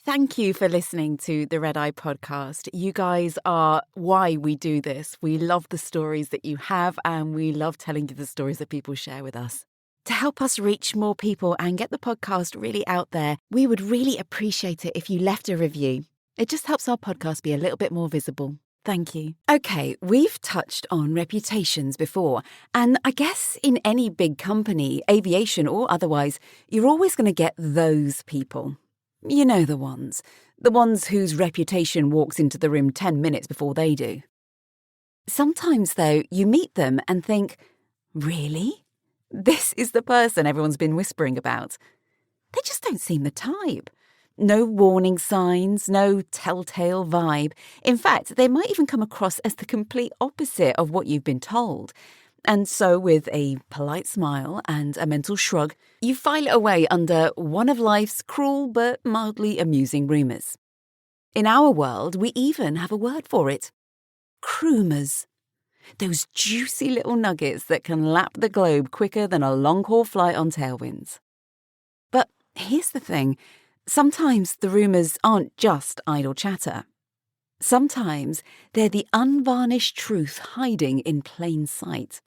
Thank you for listening to the Red Eye podcast. You guys are why we do this. We love the stories that you have, and we love telling you the stories that people share with us. To help us reach more people and get the podcast really out there, we would really appreciate it if you left a review. It just helps our podcast be a little bit more visible. Thank you. Okay, we've touched on reputations before, and I guess in any big company, aviation or otherwise, you're always going to get those people. You know the ones whose reputation walks into the room 10 minutes before they do. Sometimes, though, you meet them and think, really? This is the person everyone's been whispering about. They just don't seem the type. No warning signs, no telltale vibe. In fact, they might even come across as the complete opposite of what you've been told. And so, with a polite smile and a mental shrug, you file it away under one of life's cruel but mildly amusing rumours. In our world, we even have a word for it. Crumours. Those juicy little nuggets that can lap the globe quicker than a long-haul flight on tailwinds. But here's the thing. Sometimes the rumours aren't just idle chatter. Sometimes they're the unvarnished truth hiding in plain sight.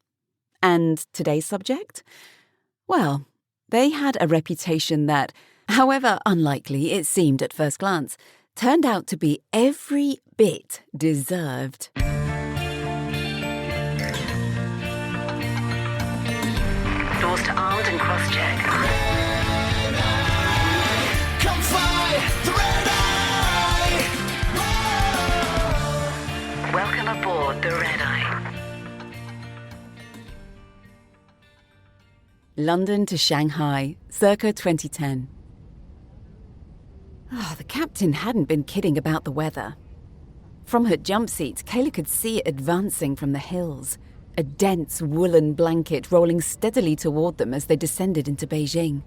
And today's subject? Well, they had a reputation that, however unlikely it seemed at first glance, turned out to be every bit deserved. Doors to armed and cross-check. Come fly the Red Eye! Whoa! Welcome aboard the Red Eye. London to Shanghai, circa 2010. The captain hadn't been kidding about the weather. From her jump seat, Kaylie could see it advancing from the hills, a dense woolen blanket rolling steadily toward them as they descended into Beijing.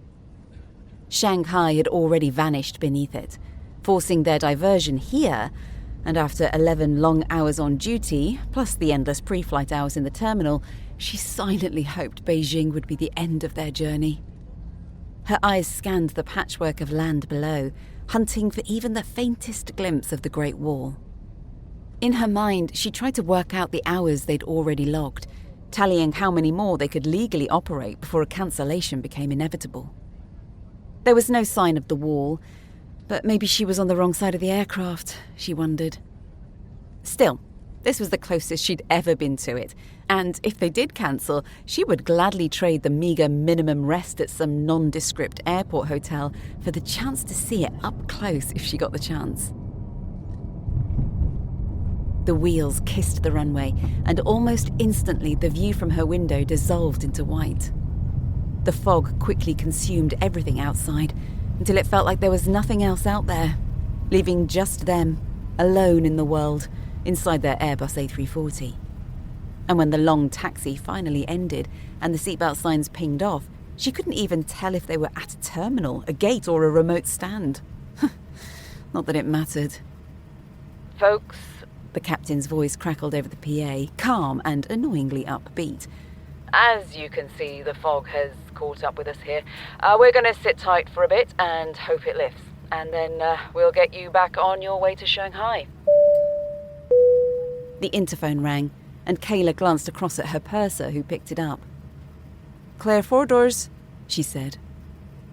Shanghai had already vanished beneath it, forcing their diversion here, and after 11 long hours on duty, plus the endless pre-flight hours in the terminal, she silently hoped Beijing would be the end of their journey. Her eyes scanned the patchwork of land below, hunting for even the faintest glimpse of the Great Wall. In her mind, she tried to work out the hours they'd already logged, tallying how many more they could legally operate before a cancellation became inevitable. There was no sign of the wall, but maybe she was on the wrong side of the aircraft, she wondered. Still, this was the closest she'd ever been to it, and if they did cancel, she would gladly trade the meagre minimum rest at some nondescript airport hotel for the chance to see it up close if she got the chance. The wheels kissed the runway, and almost instantly the view from her window dissolved into white. The fog quickly consumed everything outside, until it felt like there was nothing else out there, leaving just them, alone in the world, inside their Airbus A340. And when the long taxi finally ended and the seatbelt signs pinged off, she couldn't even tell if they were at a terminal, a gate, or a remote stand. Not that it mattered. Folks, the captain's voice crackled over the PA, calm and annoyingly upbeat. As you can see, the fog has caught up with us here. We're going to sit tight for a bit and hope it lifts. And then we'll get you back on your way to Shanghai. The interphone rang, and Kayla glanced across at her purser, who picked it up. "Clear 4 doors," she said.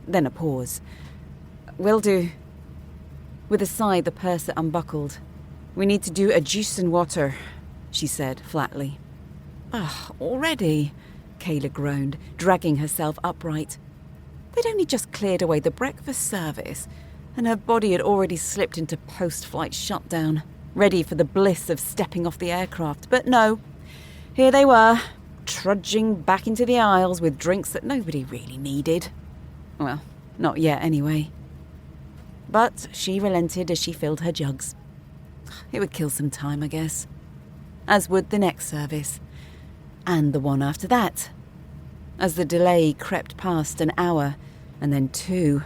Then a pause. "Will do." With a sigh, the purser unbuckled. "We need to do a juice and water," she said flatly. Already?" Kayla groaned, dragging herself upright. They'd only just cleared away the breakfast service, and her body had already slipped into post-flight shutdown, ready for the bliss of stepping off the aircraft. But no, here they were, trudging back into the aisles with drinks that nobody really needed. Well, not yet anyway. But she relented as she filled her jugs. It would kill some time, I guess. As would the next service. And the one after that. As the delay crept past an hour, and then 2,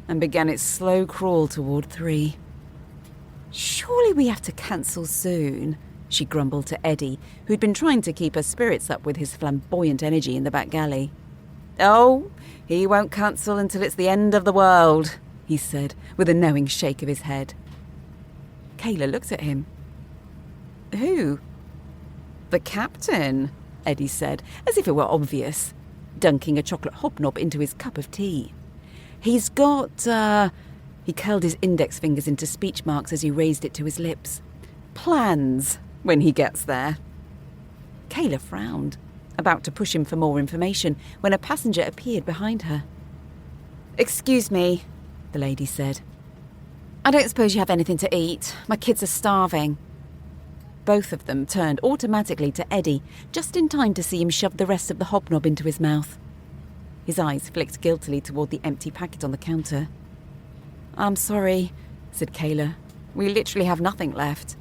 and began its slow crawl toward 3. "Surely we have to cancel soon," she grumbled to Eddie, who'd been trying to keep her spirits up with his flamboyant energy in the back galley. "Oh, he won't cancel until it's the end of the world," he said, with a knowing shake of his head. Kayla looked at him. Who? The captain, Eddie said, as if it were obvious, dunking a chocolate hobnob into his cup of tea. He's got, He curled his index fingers into speech marks as he raised it to his lips. Plans, when he gets there. Kayla frowned, about to push him for more information, when a passenger appeared behind her. Excuse me, the lady said. I don't suppose you have anything to eat. My kids are starving. Both of them turned automatically to Eddie, just in time to see him shove the rest of the hobnob into his mouth. His eyes flicked guiltily toward the empty packet on the counter. I'm sorry, said Kayla. We literally have nothing left.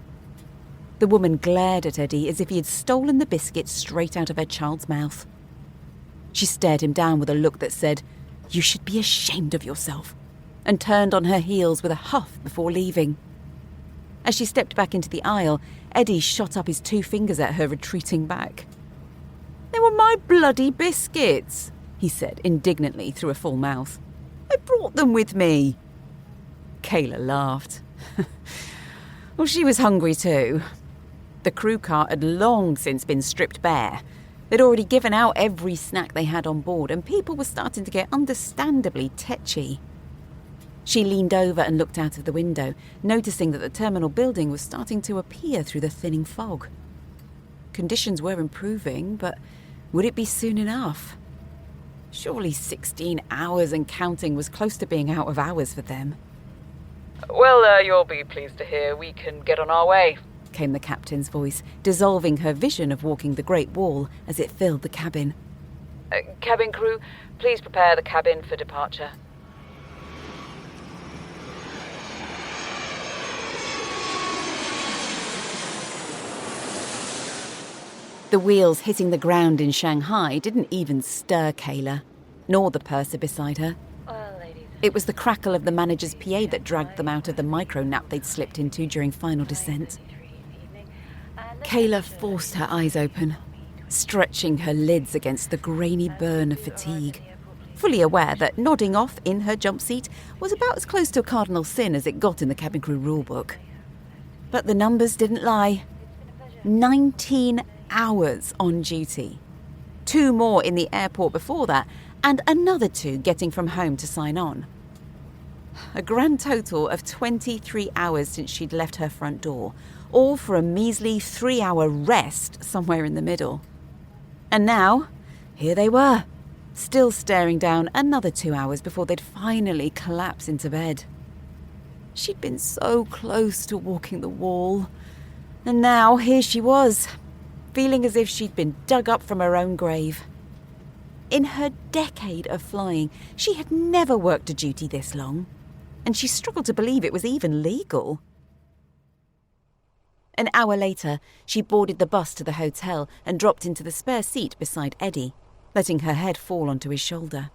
The woman glared at Eddie as if he had stolen the biscuit straight out of her child's mouth. She stared him down with a look that said, "You should be ashamed of yourself," and turned on her heels with a huff before leaving. As she stepped back into the aisle, Eddie shot up his 2 fingers at her, retreating back. "They were my bloody biscuits," he said indignantly through a full mouth. "I brought them with me." Kayla laughed. Well, she was hungry too. The crew cart had long since been stripped bare. They'd already given out every snack they had on board, and people were starting to get understandably tetchy. She leaned over and looked out of the window, noticing that the terminal building was starting to appear through the thinning fog. Conditions were improving, but would it be soon enough? Surely 16 hours and counting was close to being out of hours for them. Well, you'll be pleased to hear we can get on our way, came the captain's voice, dissolving her vision of walking the Great Wall as it filled the cabin. Cabin crew, please prepare the cabin for departure. The wheels hitting the ground in Shanghai didn't even stir Kayla, nor the purser beside her. It was the crackle of the manager's PA that dragged them out of the micro-nap they'd slipped into during final descent. Kayla forced her eyes open, stretching her lids against the grainy burn of fatigue, fully aware that nodding off in her jump seat was about as close to a cardinal sin as it got in the cabin crew rulebook. But the numbers didn't lie. 19 hours on duty. 2 more in the airport before that, and another 2 getting from home to sign on. A grand total of 23 hours since she'd left her front door, all for a measly 3-hour rest somewhere in the middle. And now, here they were, still staring down another 2 hours before they'd finally collapse into bed. She'd been so close to walking the wall, and now here she was, feeling as if she'd been dug up from her own grave. In her decade of flying, she had never worked a duty this long, and she struggled to believe it was even legal. An hour later, she boarded the bus to the hotel and dropped into the spare seat beside Eddie, letting her head fall onto his shoulder.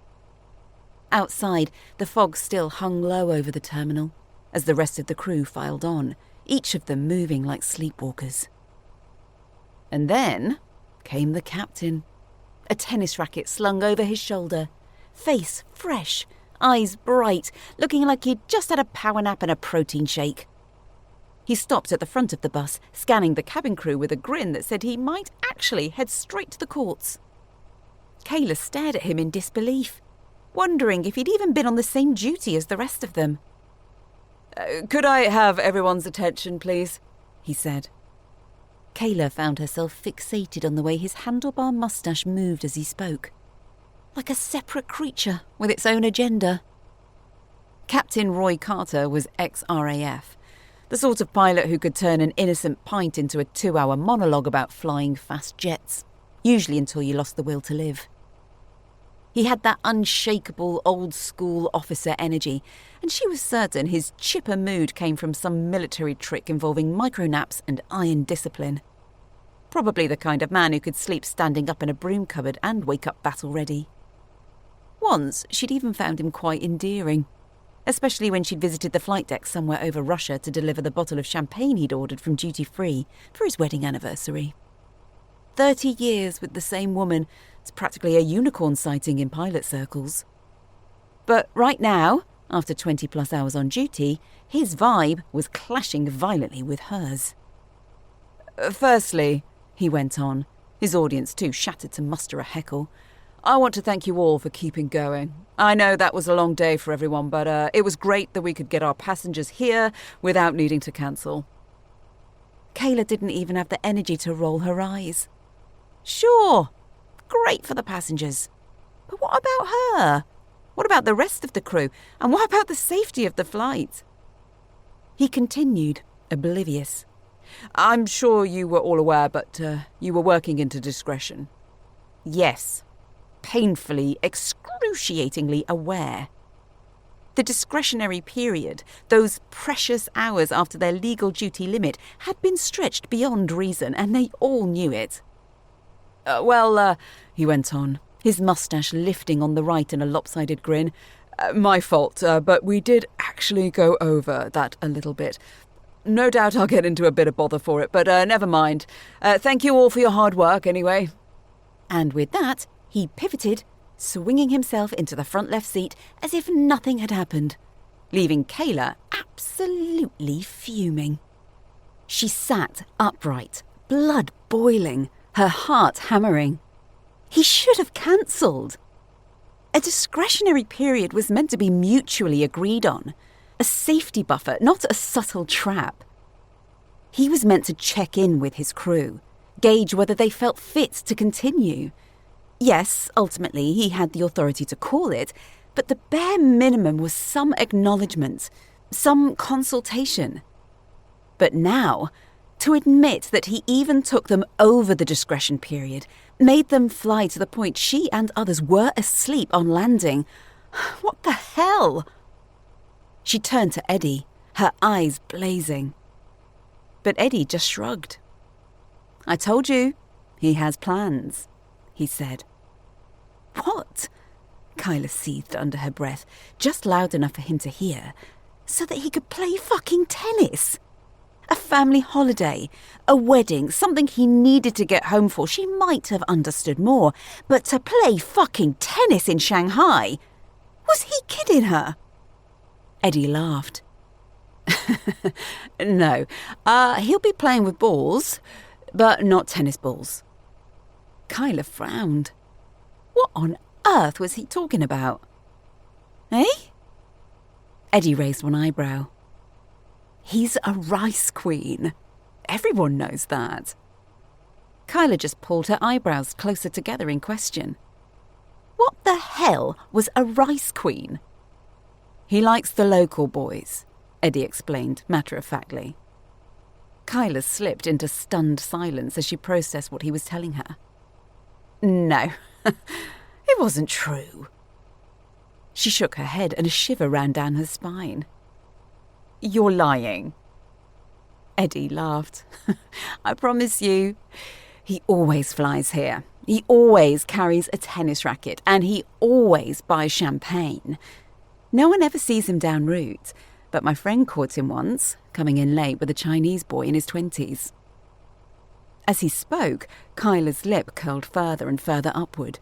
Outside, the fog still hung low over the terminal, as the rest of the crew filed on, each of them moving like sleepwalkers. And then came the captain. A tennis racket slung over his shoulder, face fresh, eyes bright, looking like he'd just had a power nap and a protein shake. He stopped at the front of the bus, scanning the cabin crew with a grin that said he might actually head straight to the courts. Kayla stared at him in disbelief, wondering if he'd even been on the same duty as the rest of them. Could I have everyone's attention, please? He said. Kayla found herself fixated on the way his handlebar moustache moved as he spoke, like a separate creature with its own agenda. Captain Roy Carter was ex-RAF, the sort of pilot who could turn an innocent pint into a 2-hour monologue about flying fast jets, usually until you lost the will to live. He had that unshakable, old-school officer energy, and she was certain his chipper mood came from some military trick involving micronaps and iron discipline. Probably the kind of man who could sleep standing up in a broom cupboard and wake up battle-ready. Once, she'd even found him quite endearing, especially when she'd visited the flight deck somewhere over Russia to deliver the bottle of champagne he'd ordered from duty-free for his wedding anniversary. 30 years with the same woman, it's practically a unicorn sighting in pilot circles. But right now, After 20-plus hours on duty, his vibe was clashing violently with hers. Firstly, he went on, his audience too shattered to muster a heckle, I want to thank you all for keeping going. I know that was a long day for everyone, but it was great that we could get our passengers here without needing to cancel. Kayla didn't even have the energy to roll her eyes. Sure, great for the passengers. But what about her? What about the rest of the crew? And what about the safety of the flight? He continued, oblivious. I'm sure you were all aware, but you were working into Discretion. Yes, painfully, excruciatingly aware. The discretionary period, those precious hours after their legal duty limit, had been stretched beyond reason, and they all knew it. He went on, his moustache lifting on the right in a lopsided grin. My fault, but we did actually go over that a little bit. No doubt I'll get into a bit of bother for it, but never mind. Thank you all for your hard work, anyway. And with that, he pivoted, swinging himself into the front left seat as if nothing had happened, leaving Kayla absolutely fuming. She sat upright, blood boiling, her heart hammering. He should have cancelled. A discretionary period was meant to be mutually agreed on, a safety buffer, not a subtle trap. He was meant to check in with his crew, gauge whether they felt fit to continue. Yes, ultimately he had the authority to call it, but the bare minimum was some acknowledgement, some consultation. But now, to admit that he even took them over the discretion period, made them fly to the point she and others were asleep on landing. What the hell? She turned to Eddie, her eyes blazing. But Eddie just shrugged. I told you, he has plans, he said. What? Kyla seethed under her breath, just loud enough for him to hear, so that he could play fucking tennis. A family holiday, a wedding, something he needed to get home for, she might have understood more, but to play fucking tennis in Shanghai? Was he kidding her? Eddie laughed. No, he'll be playing with balls, but not tennis balls. Kyla frowned. What on earth was he talking about? Eh? Eddie raised one eyebrow. He's a rice queen. Everyone knows that. Kyla just pulled her eyebrows closer together in question. What the hell was a rice queen? He likes the local boys, Eddie explained matter-of-factly. Kyla slipped into stunned silence as she processed what he was telling her. No, it wasn't true. She shook her head and a shiver ran down her spine. You're lying. Eddie laughed. I promise you. He always flies here. He always carries a tennis racket and he always buys champagne. No one ever sees him down route, but my friend caught him once, coming in late with a Chinese boy in his 20s. As he spoke, Kyla's lip curled further and further upward.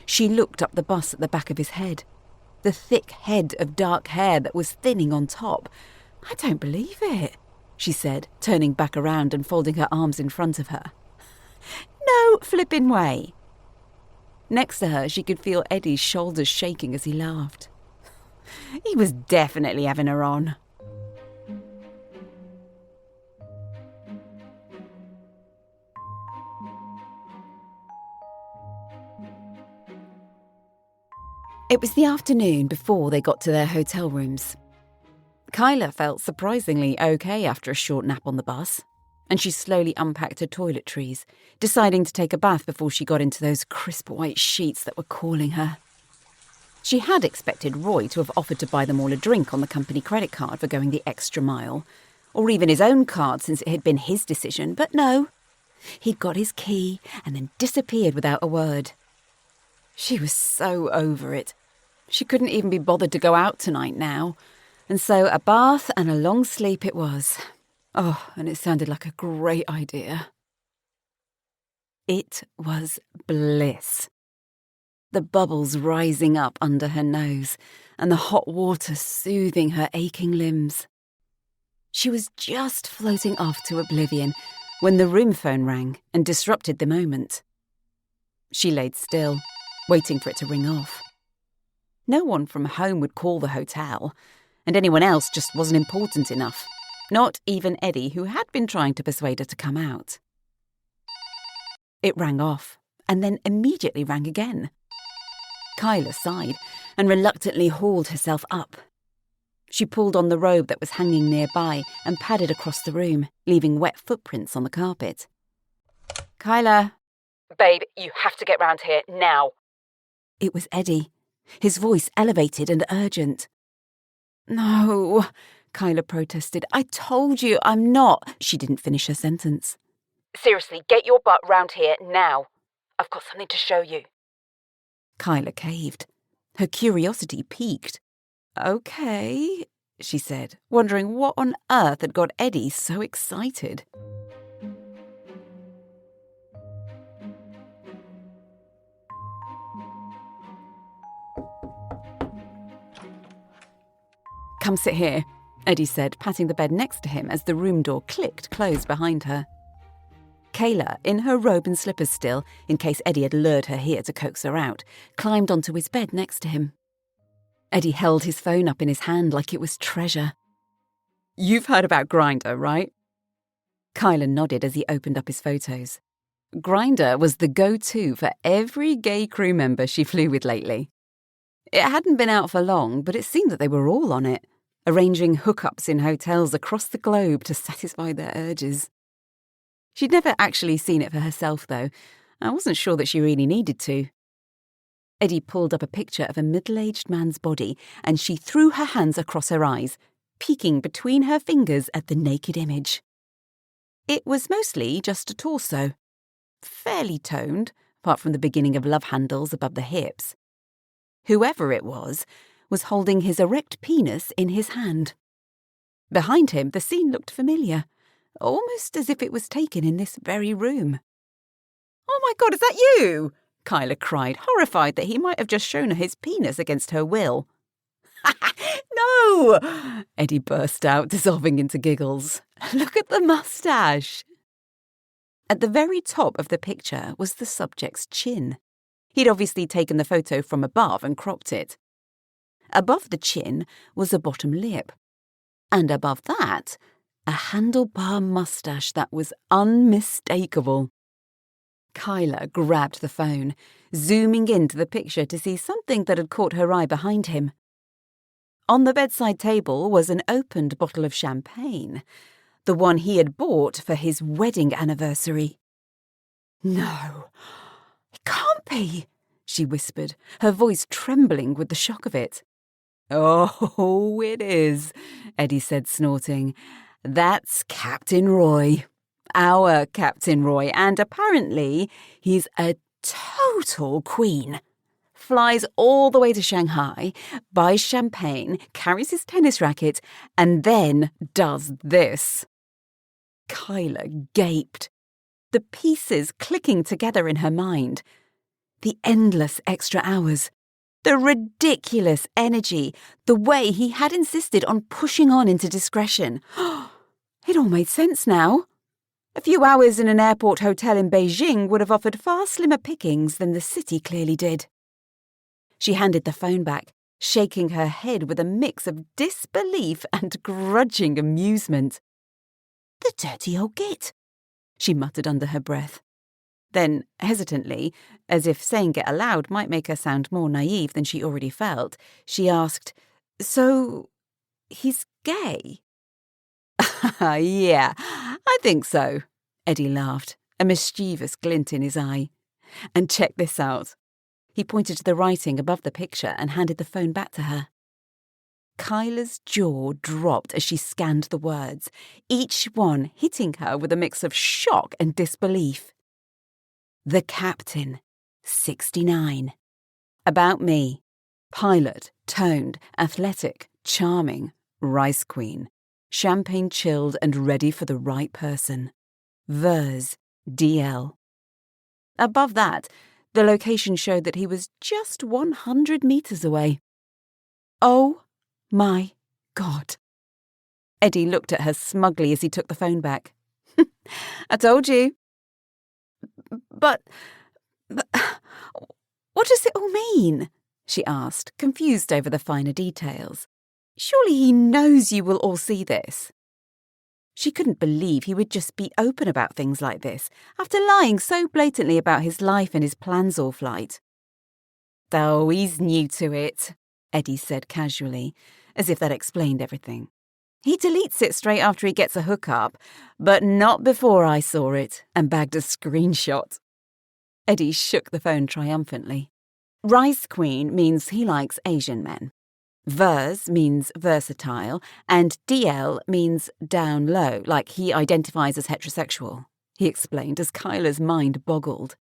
She looked up the bus at the back of his head, the thick head of dark hair that was thinning on top. I don't believe it, she said, turning back around and folding her arms in front of her. No flippin' way. Next to her, she could feel Eddie's shoulders shaking as he laughed. He was definitely having her on. It was the afternoon before they got to their hotel rooms. Kyla felt surprisingly okay after a short nap on the bus, and she slowly unpacked her toiletries, deciding to take a bath before she got into those crisp white sheets that were calling her. She had expected Roy to have offered to buy them all a drink on the company credit card for going the extra mile, or even his own card since it had been his decision, but no. He'd got his key and then disappeared without a word. She was so over it. She couldn't even be bothered to go out tonight now, and so a bath and a long sleep it was. Oh, and it sounded like a great idea. It was bliss. The bubbles rising up under her nose, and the hot water soothing her aching limbs. She was just floating off to oblivion when the room phone rang and disrupted the moment. She laid still, waiting for it to ring off. No one from home would call the hotel, and anyone else just wasn't important enough. Not even Eddie, who had been trying to persuade her to come out. It rang off, and then immediately rang again. Kyla sighed and reluctantly hauled herself up. She pulled on the robe that was hanging nearby and padded across the room, leaving wet footprints on the carpet. Kyla. Babe, you have to get round here, now. It was Eddie, his voice elevated and urgent. No, Kyla protested. I told you I'm not. She didn't finish her sentence. Seriously, get your butt round here now. I've got something to show you. Kyla caved. Her curiosity piqued. Okay, she said, wondering what on earth had got Eddie so excited. Come sit here, Eddie said, patting the bed next to him as the room door clicked closed behind her. Kayla, in her robe and slippers still, in case Eddie had lured her here to coax her out, climbed onto his bed next to him. Eddie held his phone up in his hand like it was treasure. You've heard about Grindr, right? Kyla nodded as he opened up his photos. Grindr was the go-to for every gay crew member she flew with lately. It hadn't been out for long, but it seemed that they were all on it, arranging hookups in hotels across the globe to satisfy their urges. She'd never actually seen it for herself, though. I wasn't sure that she really needed to. Eddie pulled up a picture of a middle-aged man's body, and she threw her hands across her eyes, peeking between her fingers at the naked image. It was mostly just a torso, fairly toned, apart from the beginning of love handles above the hips. Whoever it was holding his erect penis in his hand. Behind him, the scene looked familiar, almost as if it was taken in this very room. Oh my God, is that you? Kyla cried, horrified that he might have just shown her his penis against her will. No! Eddie burst out, dissolving into giggles. Look at the mustache. At the very top of the picture was the subject's chin. He'd obviously taken the photo from above and cropped it. Above the chin was a bottom lip. And above that, a handlebar mustache that was unmistakable. Kyla grabbed the phone, zooming into the picture to see something that had caught her eye behind him. On the bedside table was an opened bottle of champagne, the one he had bought for his wedding anniversary. No, it can't be, she whispered, her voice trembling with the shock of it. Oh, it is, Eddie said, snorting. That's Captain Roy. Our Captain Roy, and apparently he's a total queen. Flies all the way to Shanghai, buys champagne, carries his tennis racket, and then does this. Kyla gaped, the pieces clicking together in her mind. The endless extra hours, the ridiculous energy, the way he had insisted on pushing on into Discretion. It all made sense now. A few hours in an airport hotel in Beijing would have offered far slimmer pickings than the city clearly did. She handed the phone back, shaking her head with a mix of disbelief and grudging amusement. The dirty old git, she muttered under her breath. Then, hesitantly, as if saying it aloud might make her sound more naive than she already felt, she asked, So, he's gay? Yeah, I think so, Eddie laughed, a mischievous glint in his eye. And check this out. He pointed to the writing above the picture and handed the phone back to her. Kyla's jaw dropped as she scanned the words, each one hitting her with a mix of shock and disbelief. The Captain, 69. About me. Pilot, toned, athletic, charming, rice queen. Champagne chilled and ready for the right person. Vers, DL. Above that, the location showed that he was just 100 meters away. Oh my God. Eddie looked at her smugly as he took the phone back. I told you. But what does it all mean? She asked, confused over the finer details. Surely he knows you will all see this. She couldn't believe he would just be open about things like this, after lying so blatantly about his life and his plans all flight. Oh, he's new to it, Eddie said casually, as if that explained everything. He deletes it straight after he gets a hookup, but not before I saw it and bagged a screenshot. Eddie shook the phone triumphantly. Rice Queen means he likes Asian men. Vers means versatile, and DL means down low, like he identifies as heterosexual, he explained as Kyla's mind boggled.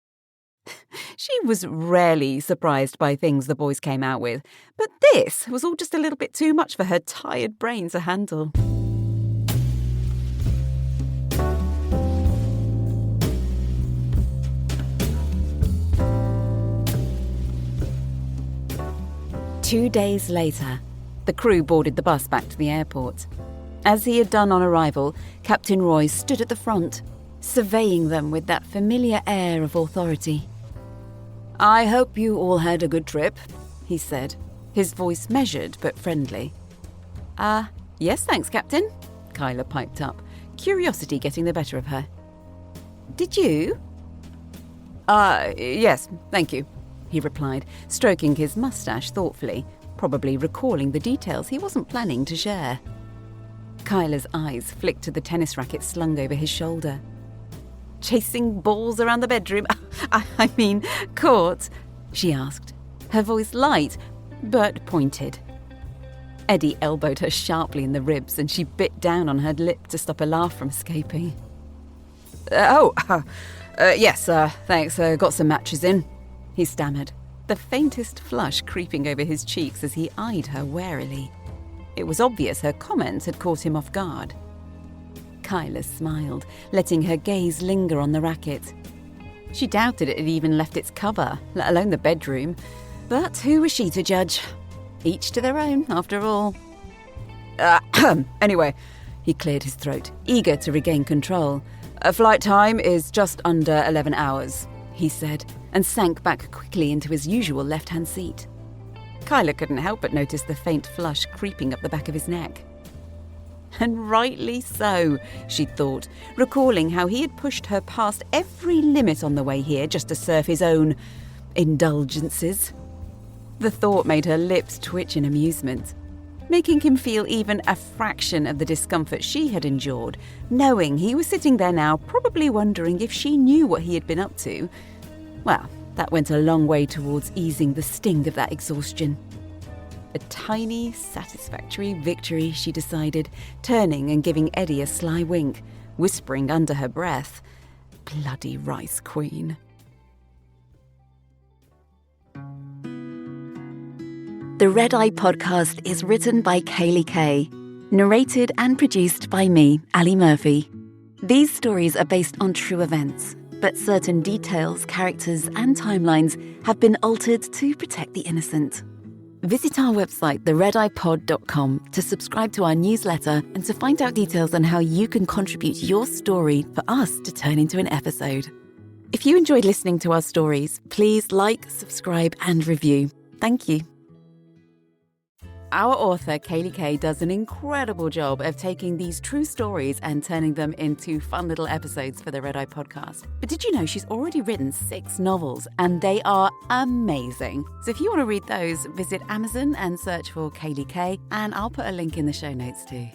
She was rarely surprised by things the boys came out with, but this was all just a little bit too much for her tired brain to handle. Two days later, the crew boarded the bus back to the airport. As he had done on arrival, Captain Roy stood at the front, surveying them with that familiar air of authority. I hope you all had a good trip, he said, his voice measured but friendly. Yes, thanks, Captain, Kyla piped up, curiosity getting the better of her. Did you? Yes, thank you, he replied, stroking his moustache thoughtfully, probably recalling the details he wasn't planning to share. Kyla's eyes flicked to the tennis racket slung over his shoulder. Chasing balls around the bedroom? I mean, court? She asked, her voice light, but pointed. Eddie elbowed her sharply in the ribs and she bit down on her lip to stop a laugh from escaping. Yes, thanks, got some matches in, he stammered, the faintest flush creeping over his cheeks as he eyed her warily. It was obvious her comments had caught him off guard. Kyla smiled, letting her gaze linger on the racket. She doubted it had even left its cover, let alone the bedroom. But who was she to judge? Each to their own, after all. Anyway, he cleared his throat, eager to regain control. Flight time is just under 11 hours, he said, and sank back quickly into his usual left-hand seat. Kyla couldn't help but notice the faint flush creeping up the back of his neck. And rightly so, she thought, recalling how he had pushed her past every limit on the way here just to serve his own indulgences. The thought made her lips twitch in amusement, making him feel even a fraction of the discomfort she had endured, knowing he was sitting there now probably wondering if she knew what he had been up to. Well, that went a long way towards easing the sting of that exhaustion. A tiny, satisfactory victory, she decided, turning and giving Eddie a sly wink, whispering under her breath, "Bloody Rice Queen." The Red Eye podcast is written by Kaylie Kay, narrated and produced by me, Ali Murphy. These stories are based on true events, but certain details, characters, and timelines have been altered to protect the innocent. Visit our website, theredeyepod.com, to subscribe to our newsletter and to find out details on how you can contribute your story for us to turn into an episode. If you enjoyed listening to our stories, please like, subscribe, and review. Thank you. Our author, Kaylie Kay, does an incredible job of taking these true stories and turning them into fun little episodes for the Red Eye podcast. But did you know she's already written 6 novels, and they are amazing? So if you want to read those, visit Amazon and search for Kaylie Kay, and I'll put a link in the show notes too.